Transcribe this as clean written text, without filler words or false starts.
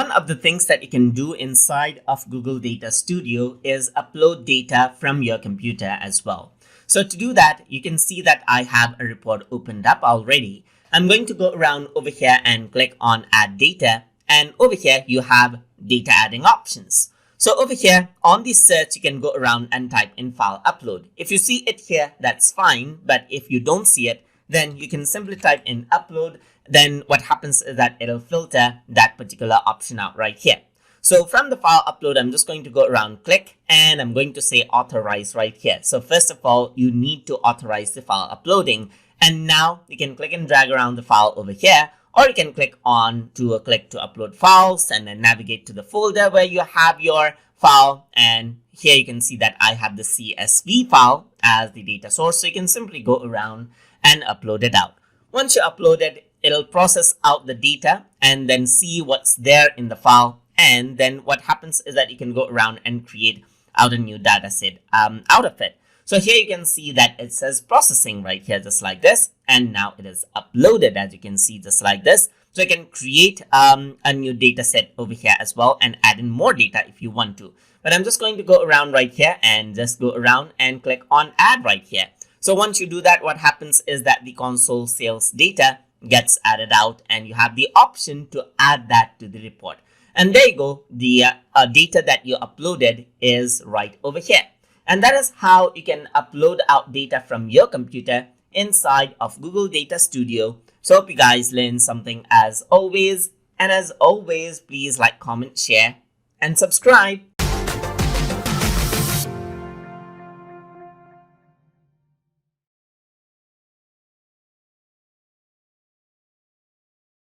one of the things that you can do inside of Google Data Studio is upload data from your computer as well. So to do that, you can see that I have a report opened up already. I'm going to go around over here and click on Add Data. And over here, you have data adding options. So over here on the search, you can go around and type in file upload. If you see it here, that's fine. But if you don't see it, then you can simply type in upload. Then what happens is that it'll filter that particular option out right here. So from the file upload, I'm just going to go around, click, and I'm going to say authorize right here. So first of all, you need to authorize the file uploading. And now you can click and drag around the file over here, or you can click on to click to upload files and then navigate to the folder where you have your file. And here you can see that I have the CSV file as the data source. So you can simply go around and upload it out. Once you upload it, it'll process out the data and then see what's there in the file. And then what happens is that you can go around and create out a new data set out of it. So here you can see that it says processing right here, just like this. And now it is uploaded, as you can see, just like this. So you can create a new data set over here as well and add in more data if you want to. But I'm just going to go around right here and just go around and click on add right here. So once you do that, what happens is that the console sales data gets added out and you have the option to add that to the report. And there you go. The data that you uploaded is right over here. And that is how you can upload out data from your computer inside of Google Data Studio. So hope you guys learned something as always. And as always, please like, comment, share, and subscribe.